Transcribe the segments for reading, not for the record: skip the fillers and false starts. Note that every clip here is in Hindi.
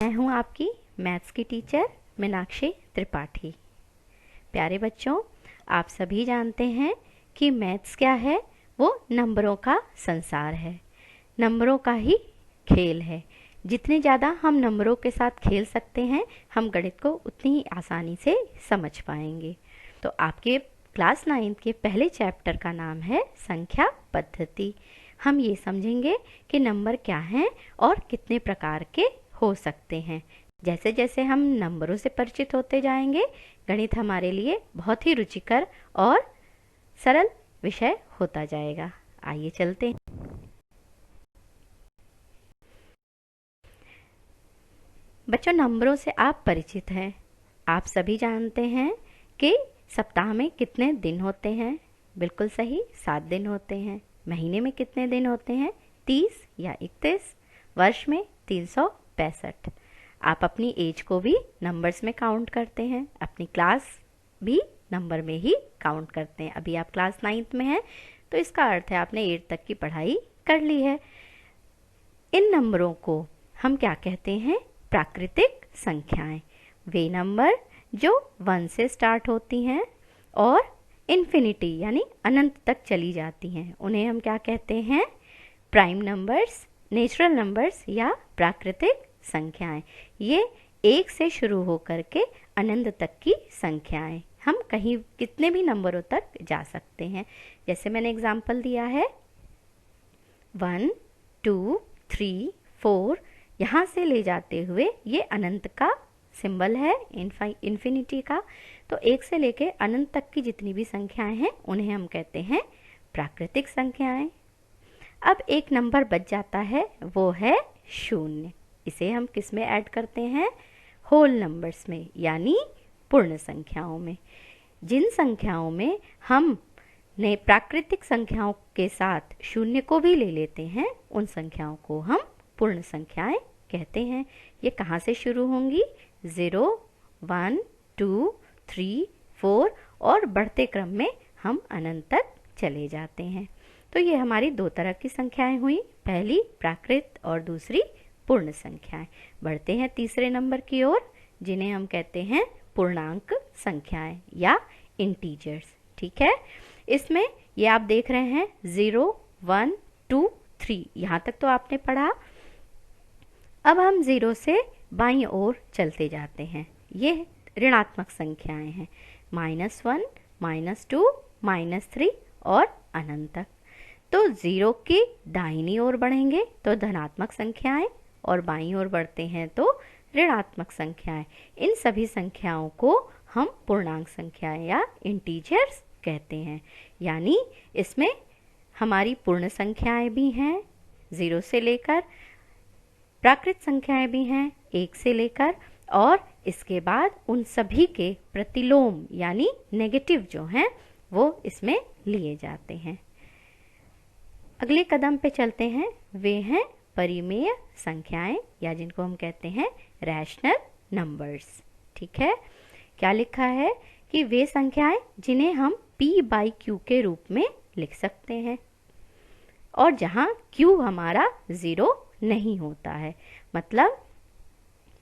मैं हूं आपकी मैथ्स की टीचर मीनाक्षी त्रिपाठी। प्यारे बच्चों, आप सभी जानते हैं कि मैथ्स क्या है। वो नंबरों का संसार है, नंबरों का ही खेल है। जितने ज़्यादा हम नंबरों के साथ खेल सकते हैं, हम गणित को उतनी ही आसानी से समझ पाएंगे। तो आपके क्लास 9 के पहले चैप्टर का नाम है संख्या पद्धति। हम ये समझेंगे कि नंबर क्या हैं और कितने प्रकार के हो सकते हैं। जैसे जैसे हम नंबरों से परिचित होते जाएंगे, गणित हमारे लिए बहुत ही रुचिकर और सरल विषय होता जाएगा। आइए चलते हैं। बच्चों, नंबरों से आप परिचित हैं। आप सभी जानते हैं कि सप्ताह में कितने दिन होते हैं। बिल्कुल सही, 7 दिन होते हैं। महीने में कितने दिन होते हैं? 30 या 31। वर्ष में 365। आप अपनी एज को भी नंबर्स में काउंट करते हैं, अपनी क्लास भी नंबर में ही काउंट करते हैं। अभी आप क्लास 9 में हैं, तो इसका अर्थ है आपने 8 तक की पढ़ाई कर ली है। इन नंबरों को हम क्या कहते हैं? प्राकृतिक संख्याएं। वे नंबर जो 1 से स्टार्ट होती हैं और इन्फिनिटी यानी अनंत तक चली जाती हैं, उन्हें हम क्या कहते हैं? प्राइम नंबर्स, नेचुरल नंबर्स या प्राकृतिक संख्याएं। ये 1 से शुरू होकर के अनंत तक की संख्याएं। हम कहीं कितने भी नंबरों तक जा सकते हैं। जैसे मैंने एग्जाम्पल दिया है 1, 2, 3, 4, यहाँ से ले जाते हुए ये अनंत का सिंबल है, इन्फिनिटी का। तो 1 से लेके अनंत तक की जितनी भी संख्याएं हैं, उन्हें हम कहते हैं प्राकृतिक संख्याएं। अब एक नंबर बच जाता है, वो है 0। इसे हम किस में ऐड करते हैं? होल नंबर्स में, यानी पूर्ण संख्याओं में। जिन संख्याओं में हम ने प्राकृतिक संख्याओं के साथ 0 को भी ले लेते हैं, उन संख्याओं को हम पूर्ण संख्याएं कहते हैं। ये कहाँ से शुरू होंगी? 0, 1, 2, 3, 4 और बढ़ते क्रम में हम अनंत तक चले जाते हैं। तो ये हमारी 2 तरह की संख्याएं हुई, पहली प्राकृत और दूसरी पूर्ण संख्याएं। बढ़ते हैं तीसरे नंबर की ओर, जिन्हें हम कहते हैं पूर्णांक संख्याएं या इंटीजर्स। ठीक है, इसमें ये आप देख रहे हैं 0, 1, 2, 3, यहाँ तक तो आपने पढ़ा। अब हम 0 से बाईं ओर चलते जाते हैं। ये ऋणात्मक संख्याएं हैं, -1, -2, -3 और अनंत तक। तो 0 की दाहिनी ओर बढ़ेंगे तो धनात्मक संख्याएं और बाईं ओर बढ़ते हैं तो ऋणात्मक संख्याएं। इन सभी संख्याओं को हम पूर्णांक संख्याएं या इंटीजर्स कहते हैं। यानी इसमें हमारी पूर्ण संख्याएं भी हैं 0 से लेकर, प्राकृत संख्याएं भी हैं 1 से लेकर, और इसके बाद उन सभी के प्रतिलोम यानी नेगेटिव जो हैं वो इसमें लिए जाते हैं। अगले कदम पे चलते हैं, वे हैं परिमेय संख्याएं या जिनको हम कहते हैं रैशनल नंबर्स। ठीक है, क्या लिखा है कि वे संख्याएं जिन्हें हम p/q के रूप में लिख सकते हैं और जहां q हमारा 0 नहीं होता है। मतलब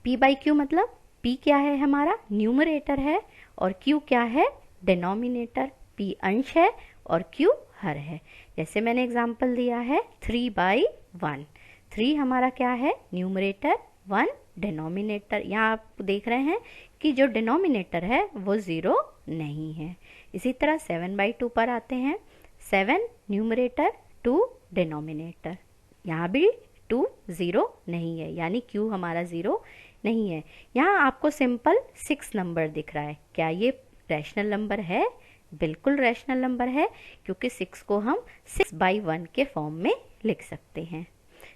p/q मतलब p क्या है? हमारा न्यूमरेटर है और q क्या है? डिनोमिनेटर। p अंश है और q हर है। जैसे मैंने एग्जाम्पल दिया है 3/1। 3 हमारा क्या है? Numerator, 1 denominator. यहाँ आप देख रहे हैं कि जो डिनोमिनेटर है वो 0 नहीं है। इसी तरह 7/2 पर आते हैं, 7 न्यूमरेटर, 2 डिनोमिनेटर। यहाँ भी 2 0 नहीं है, यानी q हमारा 0 नहीं है। यहाँ आपको सिंपल 6 नंबर दिख रहा है। क्या ये रैशनल नंबर है? बिल्कुल रैशनल नंबर है, क्योंकि 6 को हम 6/1 के फॉर्म में लिख सकते हैं।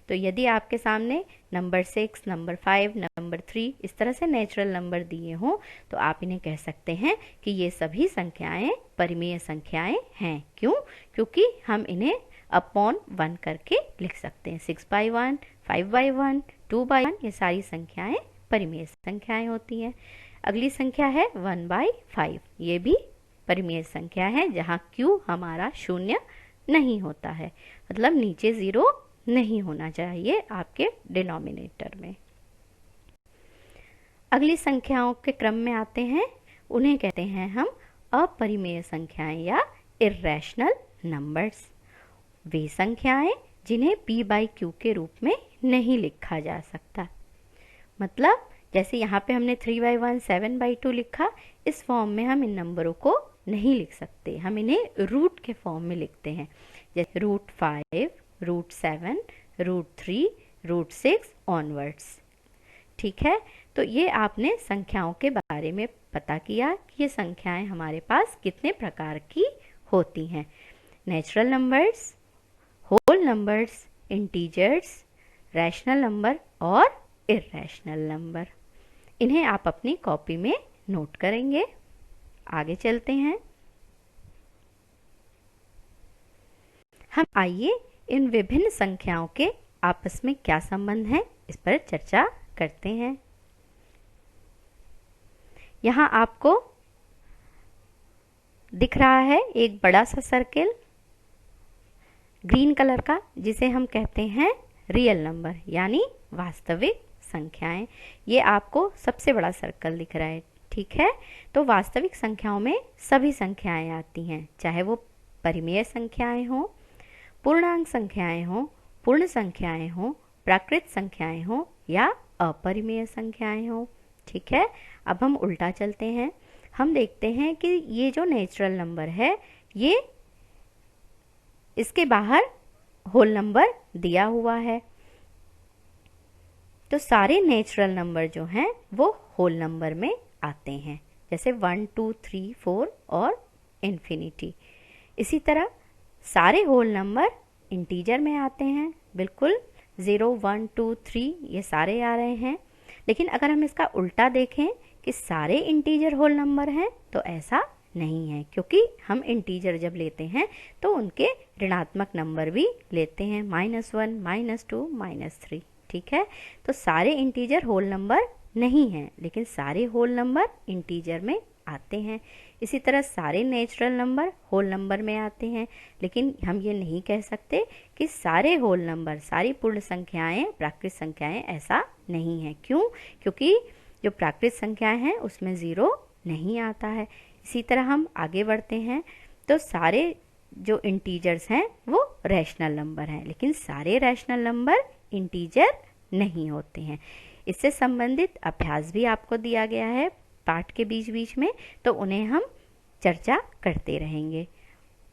तो यदि आपके सामने नंबर 6, नंबर 5, नंबर 3 इस तरह से नेचुरल नंबर दिए हों, तो आप इन्हें कह सकते हैं कि ये सभी संख्याएं परिमेय संख्याएं हैं। क्यों? क्योंकि हम इन्हें अपॉन 1 करके लिख सकते हैं। 6/1, 5/1, 2/1, ये सारी संख्याएं परिमेय संख्याएं होती हैं। अगली संख्या है 1/5। ये भी परिमेय संख्या है जहाँ q हमारा 0 नहीं होता है, मतलब नीचे 0 नहीं होना चाहिए आपके डिनोमिनेटर में। अगली संख्याओं के क्रम में आते हैं, उन्हें कहते हैं हम अपरिमेय संख्याएं या इर्रेशनल नंबर्स। वे संख्याएं जिन्हें p बाई क्यू के रूप में नहीं लिखा जा सकता। मतलब जैसे यहाँ पे हमने 3/1 7/2 लिखा, इस फॉर्म में हम इन नंबरों को नहीं लिख सकते, हम इन्हें रूट के फॉर्म में लिखते हैं, जैसे √5, √7, √3, √6 ऑनवर्ड्स। ठीक है, तो ये आपने संख्याओं के बारे में पता किया कि ये संख्याएं हमारे पास कितने प्रकार की होती हैं। Natural numbers, whole numbers, integers, rational number और इर्रेशनल नंबर। इन्हें आप अपनी कॉपी में नोट करेंगे। आगे चलते हैं। हम आइए इन विभिन्न संख्याओं के आपस में क्या संबंध है, इस पर चर्चा करते हैं। यहाँ आपको दिख रहा है एक बड़ा सा सर्किल ग्रीन कलर का, जिसे हम कहते हैं रियल नंबर यानी वास्तविक संख्याएं। ये आपको सबसे बड़ा सर्कल दिख रहा है, ठीक है। तो वास्तविक संख्याओं में सभी संख्याएं आती हैं, चाहे वो परिमेय संख्याएं हों, पूर्णांक संख्याएं हों, पूर्ण संख्याएं हों, प्राकृत संख्याएं हों या अपरिमेय संख्याएं हों। ठीक है, अब हम उल्टा चलते हैं। हम देखते हैं कि ये जो नेचुरल नंबर है, ये इसके बाहर होल नंबर दिया हुआ है, तो सारे नेचुरल नंबर जो हैं वो होल नंबर में आते हैं, जैसे 1 2 3 4 और इन्फिनिटी। इसी तरह सारे होल नंबर इंटीजर में आते हैं, बिल्कुल 0 1 2 3 ये सारे आ रहे हैं। लेकिन अगर हम इसका उल्टा देखें कि सारे इंटीजर होल नंबर हैं, तो ऐसा नहीं है, क्योंकि हम इंटीजर जब लेते हैं तो उनके ऋणात्मक नंबर भी लेते हैं, -1 -2 -3। ठीक है, तो सारे इंटीजर होल नंबर नहीं हैं, लेकिन सारे होल नंबर इंटीजर में आते हैं। इसी तरह सारे नेचुरल नंबर होल नंबर में आते हैं, लेकिन हम ये नहीं कह सकते कि सारे होल नंबर, सारी पूर्ण संख्याएं प्राकृत संख्याएं, ऐसा नहीं है। क्यों? क्योंकि जो प्राकृत संख्याएं हैं उसमें 0 नहीं आता है। इसी तरह हम आगे बढ़ते हैं, तो सारे जो इंटीजर्स हैं वो रैशनल नंबर हैं, लेकिन सारे रैशनल नंबर इंटीजर नहीं होते हैं। इससे संबंधित अभ्यास भी आपको दिया गया है पाठ के बीच बीच में, तो उन्हें हम चर्चा करते रहेंगे।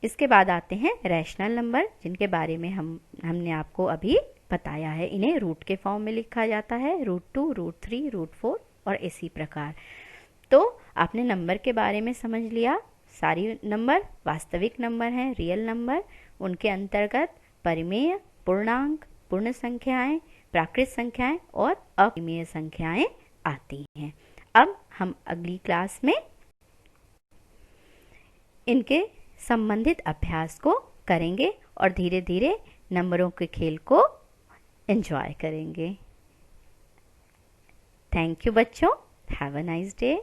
इसके बाद आते हैं रैशनल नंबर, जिनके बारे में हमने आपको अभी बताया है। इन्हें रूट के फॉर्म में लिखा जाता है, √2, √3, √4 और इसी प्रकार। तो आपने नंबर के बारे में समझ लिया। सारी नंबर वास्तविक नंबर हैं, रियल नंबर। उनके अंतर्गत परिमेय, पूर्णांक, पूर्ण संख्याएं, प्राकृत संख्याएं और अपरिमेय संख्याएं आती हैं। अब हम अगली क्लास में इनके संबंधित अभ्यास को करेंगे और धीरे धीरे नंबरों के खेल को एंजॉय करेंगे। थैंक यू बच्चों, हैव अ नाइस डे।